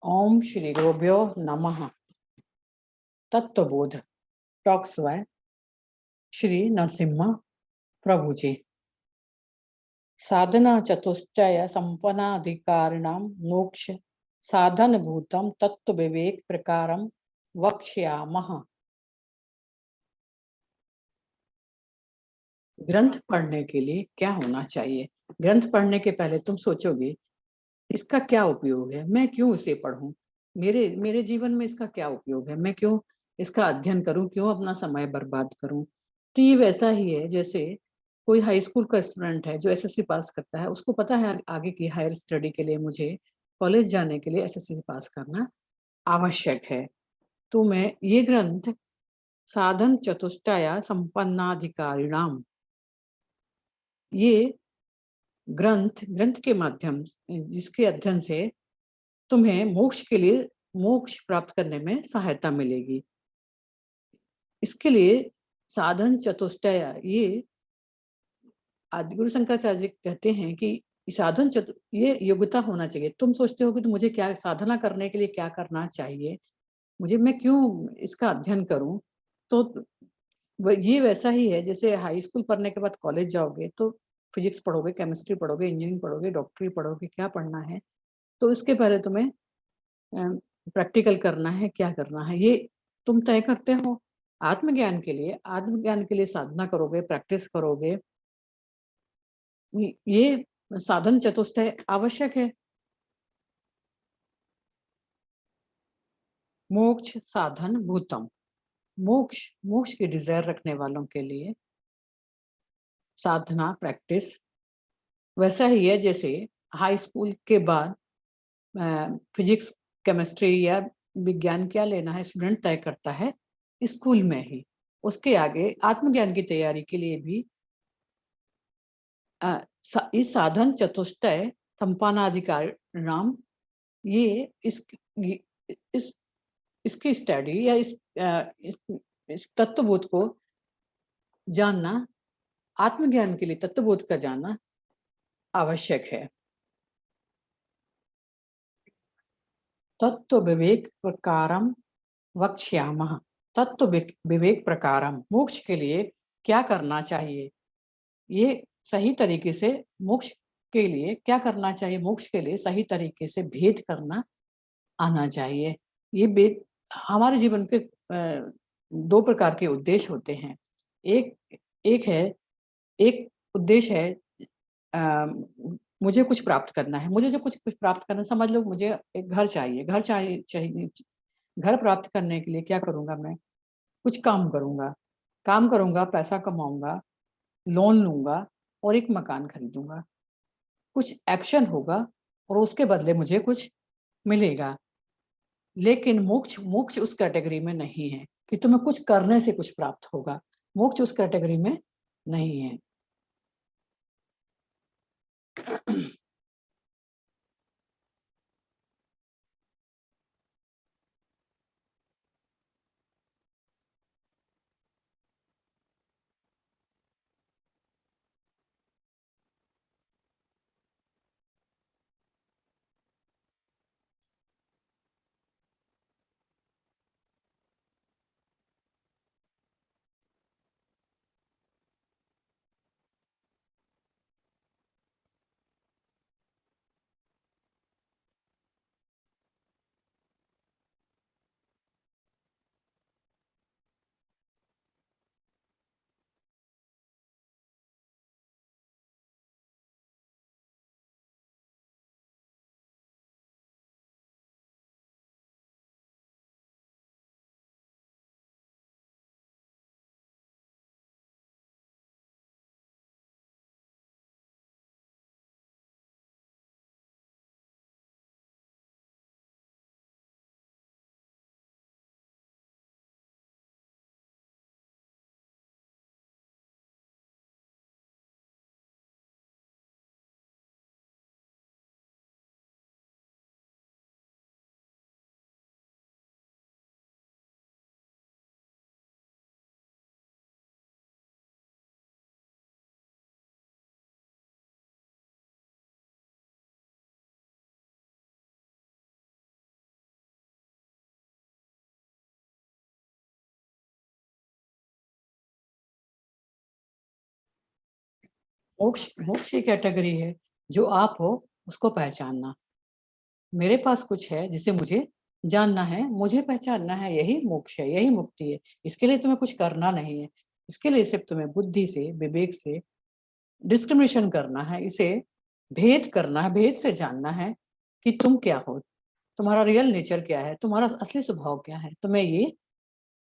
ओम श्री गुरुभ्यो नमः। तत्वबोध talks bye Shri Narasimha प्रभु जी। साधना चतुष्टय संपन्नाधिकारिणां मोक्ष साधन भूतम तत्व विवेक प्रकारम वक्ष्यामः। ग्रंथ पढ़ने के लिए क्या होना चाहिए? ग्रंथ पढ़ने के पहले तुम सोचोगे इसका क्या उपयोग है, मैं क्यों इसे पढूं, मेरे मेरे जीवन में इसका क्या उपयोग है, मैं क्यों इसका अध्ययन करूं, क्यों अपना समय बर्बाद करूं। तो ये वैसा ही है जैसे कोई हाई स्कूल का स्टूडेंट है जो एसएससी पास करता है, उसको पता है आगे की हायर स्टडी के लिए मुझे कॉलेज जाने के लिए एसएससी पास करना आवश्यक है। तो मैं ये ग्रंथ साधन चतुष्टया संपन्नाधिकारिणाम, ये ग्रंथ ग्रंथ के माध्यम जिसके अध्ययन से तुम्हें मोक्ष के लिए मोक्ष प्राप्त करने में सहायता मिलेगी। इसके लिए साधन चतुष्टय, ये आदिगुरु शंकराचार्य जी कहते हैं कि साधन चतु ये योग्यता होना चाहिए। तुम सोचते हो कि तो मुझे क्या साधना करने के लिए क्या करना चाहिए, मुझे मैं क्यों इसका अध्ययन करूं। तो ये वैसा ही है जैसे हाई स्कूल पढ़ने के बाद कॉलेज जाओगे तो फिजिक्स पढ़ोगे, केमिस्ट्री पढ़ोगे, इंजीनियरिंग पढ़ोगे, डॉक्टरी पढ़ोगे, क्या पढ़ना है। तो इसके पहले तुम्हें प्रैक्टिकल करना है, क्या करना है ये तुम तय करते हो। आत्मज्ञान के लिए साधना करोगे, प्रैक्टिस करोगे, ये साधन चतुष्टय आवश्यक है। मोक्ष साधन भूतम, मोक्ष मोक्ष की डिजायर रखने वालों के लिए साधना प्रैक्टिस वैसा ही है जैसे हाई स्कूल के बाद फिजिक्स, केमिस्ट्री या विज्ञान क्या लेना है स्टूडेंट तय करता है स्कूल में ही। उसके आगे आत्मज्ञान की तैयारी के लिए भी इस साधन चतुष्टय संपादनाधिकार नाम, ये इस इसकी स्टडी या इस तत्वबोध को जानना, आत्मज्ञान के लिए तत्वबोध का जानना आवश्यक है। तत्व विवेक प्रकारम वक्ष्यामः। तत्व विवेक प्रकारम, मोक्ष के लिए क्या करना चाहिए, ये सही तरीके से मोक्ष के लिए क्या करना चाहिए, मोक्ष के लिए सही तरीके से भेद करना आना चाहिए। ये भेद हमारे जीवन के दो प्रकार के उद्देश्य होते हैं। एक एक है एक उद्देश्य है मुझे कुछ प्राप्त करना है, मुझे जो कुछ प्राप्त करना है, समझ लो मुझे एक घर चाहिए, चाहिए। घर प्राप्त करने के लिए क्या करूंगा, मैं कुछ काम करूंगा, पैसा कमाऊंगा, लोन लूंगा और एक मकान खरीदूंगा। कुछ एक्शन होगा और उसके बदले मुझे कुछ मिलेगा। लेकिन मोक्ष मोक्ष उस कैटेगरी में नहीं है कि तुम्हें कुछ करने से कुछ प्राप्त होगा। मोक्ष उस कैटेगरी में नहीं है। मोक्ष मोक्ष की कैटेगरी है, जो आप हो उसको पहचानना। मेरे पास कुछ है जिसे मुझे जानना है, मुझे पहचानना है, यही मोक्ष है, यही मुक्ति है। इसके लिए तुम्हें कुछ करना नहीं है। इसके लिए सिर्फ तुम्हें बुद्धि से, विवेक से डिस्क्रिमिनेशन करना है, इसे भेद करना है, भेद से जानना है कि तुम क्या हो, तुम्हारा रियल नेचर क्या है, तुम्हारा असली स्वभाव क्या है। तुम्हें ये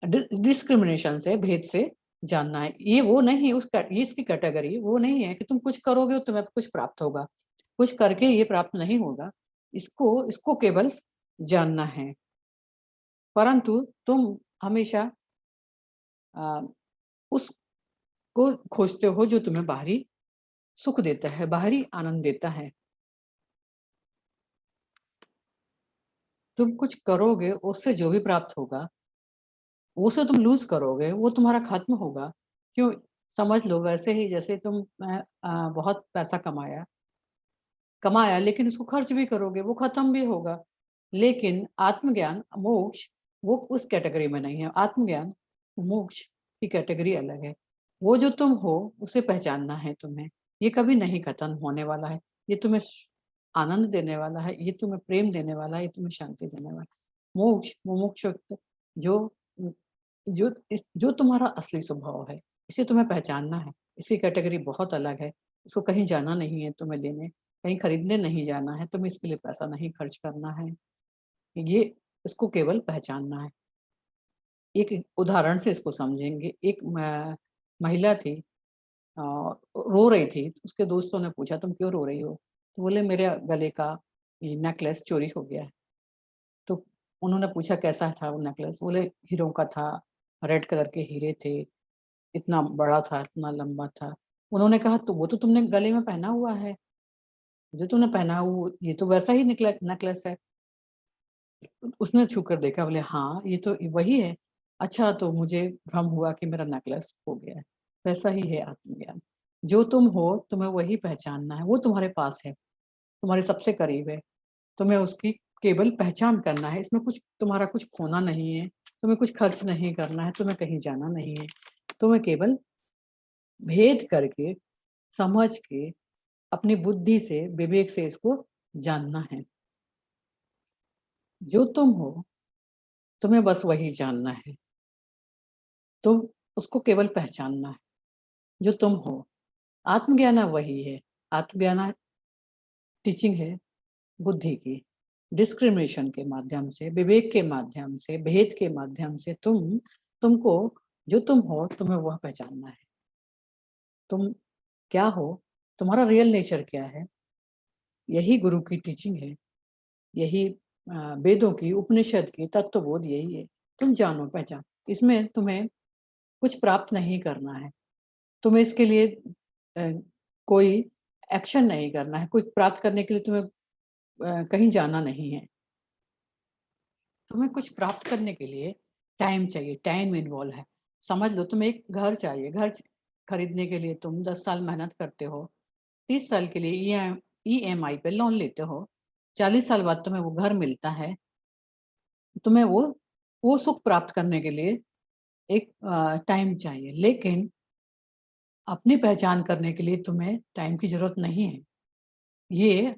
डिस्क्रिमिनेशन से, भेद से जानना है। ये वो नहीं, ये इसकी कैटेगरी वो नहीं है कि तुम कुछ करोगे और तुम्हें कुछ प्राप्त होगा। कुछ करके ये प्राप्त नहीं होगा। इसको इसको केवल जानना है। परंतु तुम हमेशा उसको खोजते हो जो तुम्हें बाहरी सुख देता है, बाहरी आनंद देता है। तुम कुछ करोगे, उससे जो भी प्राप्त होगा, उसे तुम लूज़ करोगे, वो तुम्हारा खत्म होगा। क्यों? समझ लो वैसे ही जैसे तुम बहुत पैसा कमाया लेकिन उसको खर्च भी करोगे, वो खत्म भी होगा। लेकिन आत्मज्ञान, मोक्ष वो उस कैटेगरी में नहीं है। आत्मज्ञान, मोक्ष की कैटेगरी अलग है। वो जो तुम हो उसे पहचानना है तुम्हें। ये कभी नहीं खत्म होने वाला है। ये तुम्हें आनंद देने वाला है, ये तुम्हें प्रेम देने वाला है, ये तुम्हें शांति देने वाला है। मोक्ष, मुमुक्षु जो जो तुम्हारा असली स्वभाव है, इसे तुम्हें पहचानना है। इसकी कैटेगरी बहुत अलग है। इसको कहीं जाना नहीं है तुम्हें लेने, कहीं खरीदने नहीं जाना है, तुम्हें इसके लिए पैसा नहीं खर्च करना है। ये इसको केवल पहचानना है। एक उदाहरण से इसको समझेंगे। एक महिला थी, रो रही थी। उसके दोस्तों ने पूछा, तुम क्यों रो रही हो? तो बोले, मेरे गले का ये नेकलेस चोरी हो गया है। तो उन्होंने पूछा, कैसा था वो नेकलेस? बोले, हीरों का था, रेड कलर के हीरे थे, इतना बड़ा था, इतना लंबा था। उन्होंने कहा, तो वो तो तुमने गले में पहना हुआ है, जो तुमने पहना हुआ ये तो वैसा ही निकला नेकलेस है। उसने छू कर देखा, बोले, हाँ ये तो वही है। अच्छा, तो मुझे भ्रम हुआ कि मेरा नेकलेस खो गया है। वैसा ही है आत्मज्ञान। जो तुम हो तुम्हें वही पहचानना है। वो तुम्हारे पास है, तुम्हारे सबसे करीब है। तुम्हें उसकी केवल पहचान करना है। इसमें कुछ तुम्हारा कुछ खोना नहीं है, तुम्हें कुछ खर्च नहीं करना है, तुम्हें कहीं जाना नहीं है। तुम्हें केवल भेद करके, समझ के, अपनी बुद्धि से, विवेक से इसको जानना है। जो तुम हो तुम्हें बस वही जानना है। तुम उसको केवल पहचानना है, जो तुम हो। आत्मज्ञान वही है। आत्मज्ञान टीचिंग है बुद्धि की। डिस्क्रिमिनेशन के माध्यम से, विवेक के माध्यम से, भेद के माध्यम से तुमको जो तुम हो तुम्हें वह पहचानना है। तुम क्या हो, तुम्हारा रियल नेचर क्या है, यही गुरु की टीचिंग है। यही वेदों की, उपनिषद की तत्वबोध यही है। तुम जानो, पहचान। इसमें तुम्हें कुछ प्राप्त नहीं करना है। तुम्हें इसके लिए कोई एक्शन नहीं करना है। कुछ प्राप्त करने के लिए तुम्हें कहीं जाना नहीं है। तुम्हें कुछ प्राप्त करने के लिए टाइम चाहिए, टाइम इन्वॉल्व है। समझ लो, तुम्हें एक घर चाहिए। घर खरीदने के लिए तुम 10 साल मेहनत करते हो, 30 साल के लिए ईएमआई पे लोन लेते हो, 40 साल बाद तुम्हें वो घर मिलता है। तुम्हें वो सुख प्राप्त करने के लिए एक टाइम चाहिए। लेकिन अपनी पहचान करने के लिए तुम्हें टाइम की जरूरत नहीं है। ये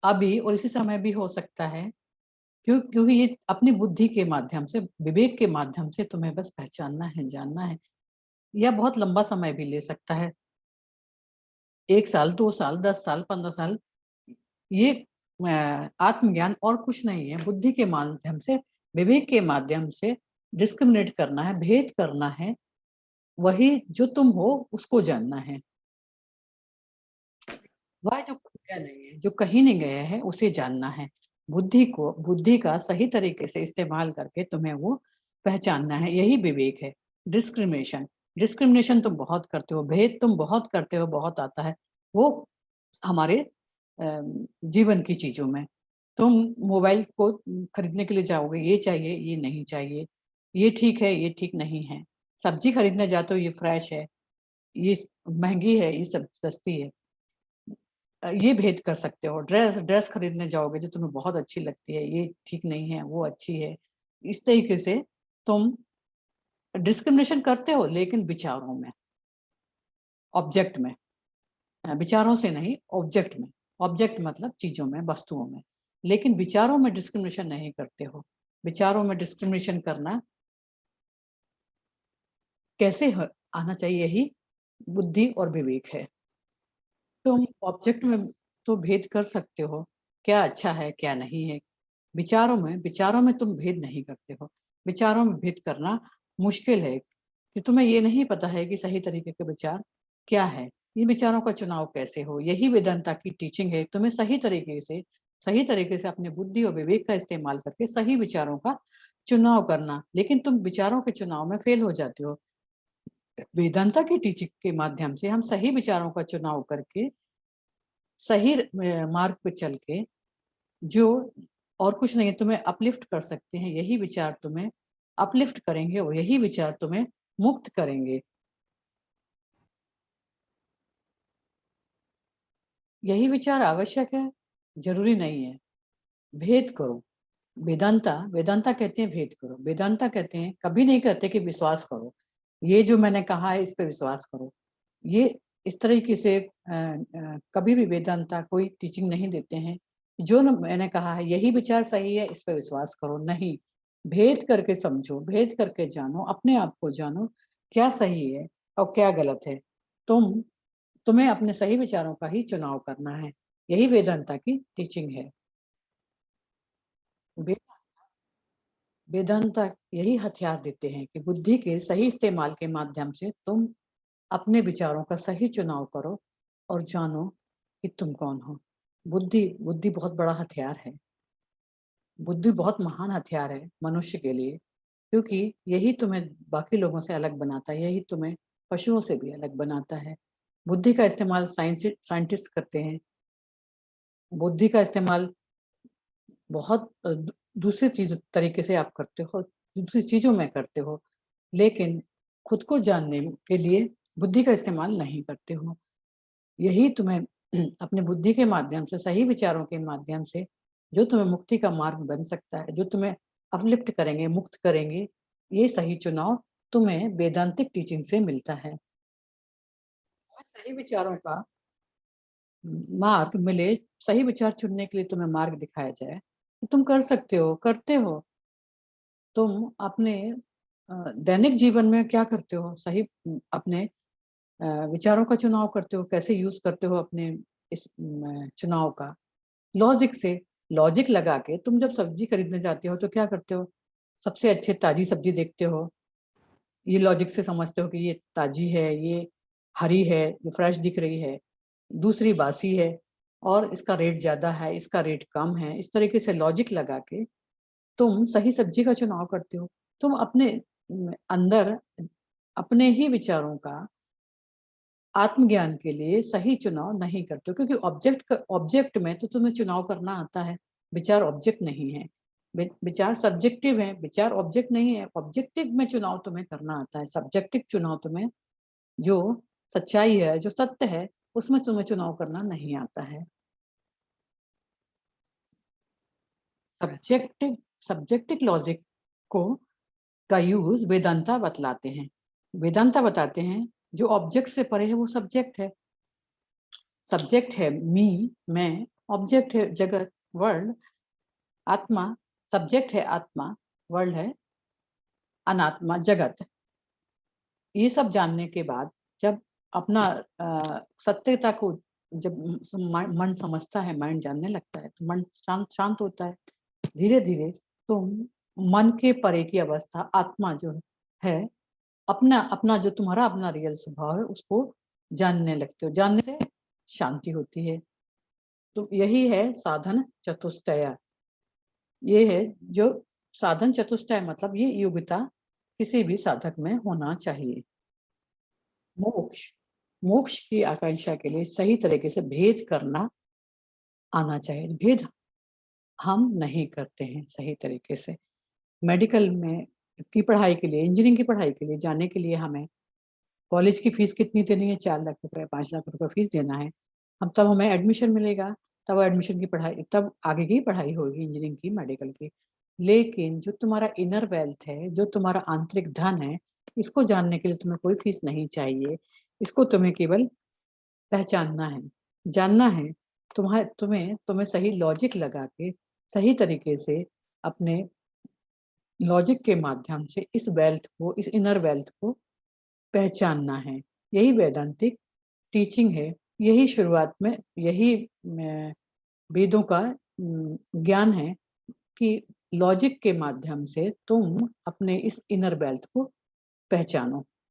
अभी और इसी समय भी हो सकता है। क्योंकि ये अपनी बुद्धि के माध्यम से, विवेक के माध्यम से तुम्हें बस पहचानना है, जानना है। यह बहुत लंबा समय भी ले सकता है, 1 साल, 2 साल, 10 साल, 15 साल। ये आत्मज्ञान और कुछ नहीं है। बुद्धि के माध्यम से, विवेक के माध्यम से डिस्क्रिमिनेट करना है, भेद करना है। वही जो तुम हो उसको जानना है। वह जो खो गया नहीं है, जो कहीं नहीं गया है, उसे जानना है। बुद्धि का सही तरीके से इस्तेमाल करके तुम्हें वो पहचानना है। यही विवेक है। डिस्क्रिमिनेशन डिस्क्रिमिनेशन तुम बहुत करते हो, भेद तुम बहुत करते हो, बहुत आता है वो हमारे जीवन की चीजों में। तुम मोबाइल को खरीदने के लिए जाओगे, ये चाहिए, ये नहीं चाहिए, ये ठीक है, ये ठीक नहीं है। सब्जी खरीदने जाते हो, ये फ्रेश है, ये महंगी है, ये सब सस्ती है। ये भेद कर सकते हो। ड्रेस ड्रेस खरीदने जाओगे जो तुम्हें बहुत अच्छी लगती है, ये ठीक नहीं है, वो अच्छी है। इस तरीके से तुम डिस्क्रिमिनेशन करते हो, लेकिन विचारों में, ऑब्जेक्ट में। विचारों से नहीं, ऑब्जेक्ट में। ऑब्जेक्ट मतलब चीजों में, वस्तुओं में। लेकिन विचारों में डिस्क्रिमिनेशन नहीं करते हो। विचारों में डिस्क्रिमिनेशन करना कैसे आना चाहिए, यही बुद्धि और विवेक है। तुम ऑब्जेक्ट में तो भेद कर सकते हो, क्या अच्छा है क्या नहीं है। विचारों में तुम भेद नहीं करते हो। विचारों में भेद करना मुश्किल है कि तुम्हें ये नहीं पता है कि सही तरीके के विचार क्या है, इन विचारों का चुनाव कैसे हो। यही वेदांता की टीचिंग है, तुम्हें सही तरीके से अपने बुद्धि और विवेक का इस्तेमाल करके सही विचारों का चुनाव करना। लेकिन तुम विचारों के चुनाव में फेल हो जाते हो। वेदांता की टीचिंग के माध्यम से हम सही विचारों का चुनाव करके सही मार्ग पे चल के, जो और कुछ नहीं है, तुम्हें अपलिफ्ट कर सकते हैं। यही विचार तुम्हें अपलिफ्ट करेंगे और यही विचार तुम्हें मुक्त करेंगे। यही विचार आवश्यक है, जरूरी नहीं है। भेद करो। वेदांता कहते हैं भेद करो। वेदांता कहते हैं, कभी नहीं कहते कि विश्वास करो, ये जो मैंने कहा है इस पर विश्वास करो। ये इस तरीके से कभी भी वेदांता कोई टीचिंग नहीं देते हैं, जो मैंने कहा है यही विचार सही है, इस पर विश्वास करो। नहीं, भेद करके समझो, भेद करके जानो, अपने आप को जानो, क्या सही है और क्या गलत है। तुम्हें अपने सही विचारों का ही चुनाव करना है। यही वेदांता की टीचिंग है। वे वेदांता यही हथियार देते हैं कि बुद्धि के सही इस्तेमाल के माध्यम से तुम अपने विचारों का सही चुनाव करो और जानो कि तुम कौन हो। बुद्धि बुद्धि बहुत बड़ा हथियार है। बुद्धि बहुत महान हथियार है मनुष्य के लिए, क्योंकि यही तुम्हें बाकी लोगों से अलग बनाता है, यही तुम्हें पशुओं से भी अलग बनाता है। बुद्धि का इस्तेमाल साइंटिस्ट करते हैं। बुद्धि का इस्तेमाल बहुत दूसरी चीज तरीके से आप करते हो, दूसरी चीजों में करते हो, लेकिन खुद को जानने के लिए बुद्धि का इस्तेमाल नहीं करते हो। यही तुम्हें अपने बुद्धि के माध्यम से, सही विचारों के माध्यम से, जो तुम्हें मुक्ति का मार्ग बन सकता है, जो तुम्हें अपलिफ्ट करेंगे, मुक्त करेंगे, ये सही चुनाव तुम्हें वेदांतिक टीचिंग से मिलता है। सही विचारों का मार्ग मिले, सही विचार चुनने के लिए तुम्हें मार्ग दिखाया जाए, तो तुम कर सकते हो, करते हो। तुम अपने दैनिक जीवन में क्या करते हो, सही अपने विचारों का चुनाव करते हो, कैसे यूज करते हो अपने इस चुनाव का। लॉजिक से, लॉजिक लगा के तुम जब सब्जी खरीदने जाते हो तो क्या करते हो, सबसे अच्छे ताजी सब्जी देखते हो। ये लॉजिक से समझते हो कि ये ताजी है, ये हरी है, ये फ्रेश दिख रही है, दूसरी बासी है, और इसका रेट ज्यादा है, इसका रेट कम है। इस तरीके से लॉजिक लगा के तुम सही सब्जी का चुनाव करते हो। तुम अपने अंदर अपने ही विचारों का आत्मज्ञान के लिए सही चुनाव नहीं करते हो, क्योंकि ऑब्जेक्ट में तो तुम्हें चुनाव करना आता है। विचार ऑब्जेक्ट नहीं है, विचार सब्जेक्टिव है, विचार ऑब्जेक्ट नहीं है। ऑब्जेक्टिव में चुनाव तुम्हें करना आता है, सब्जेक्टिव चुनाव तुम्हें, जो सच्चाई है, जो सत्य है, उसमें तुम्हें चुनाव करना नहीं आता है। सब्जेक्टिव सब्जेक्टिव लॉजिक को का यूज वेदांता बतलाते हैं। वेदांता बताते हैं जो ऑब्जेक्ट से परे है वो सब्जेक्ट है। सब्जेक्ट है मी, मैं। ऑब्जेक्ट है जगत, वर्ल्ड, आत्मा। सब्जेक्ट है आत्मा, वर्ल्ड है अनात्मा, जगत। ये सब जानने के बाद जब अपना सत्यता को, जब मन समझता है, माइंड जानने लगता है, तो मन शांत शांत होता है। धीरे धीरे तुम मन के परे की अवस्था, आत्मा जो है, अपना अपना जो तुम्हारा अपना रियल स्वभाव है, उसको जानने लगते हो। जानने से शांति होती है। तो यही है साधन चतुष्टय। ये है जो साधन चतुष्टय, मतलब ये योग्यता किसी भी साधक में होना चाहिए। मोक्ष मोक्ष की आकांक्षा के लिए सही तरीके से भेद करना आना चाहिए। भेद हम नहीं करते हैं सही तरीके से। मेडिकल में की पढ़ाई के लिए, इंजीनियरिंग की पढ़ाई के लिए जाने के लिए हमें कॉलेज की फीस कितनी देनी है, 4 लाख रुपए, 5 लाख रुपए फीस देना है। हम तब हमें एडमिशन मिलेगा, तब एडमिशन की पढ़ाई, तब आगे की पढ़ाई होगी इंजीनियरिंग की, मेडिकल की। लेकिन जो तुम्हारा इनर वेल्थ है, जो तुम्हारा आंतरिक धन है, इसको जानने के लिए तुम्हें कोई फीस नहीं चाहिए। इसको तुम्हें केवल पहचानना है, जानना है, तुम्हें सही लॉजिक लगा के, सही तरीके से अपने लॉजिक के माध्यम से इस वेल्थ को, इस इनर वेल्थ को पहचानना है। यही वेदांतिक टीचिंग है, यही शुरुआत में, यही वेदों का ज्ञान है कि लॉजिक के माध्यम से तुम अपने इस इनर वेल्थ को पहचानो।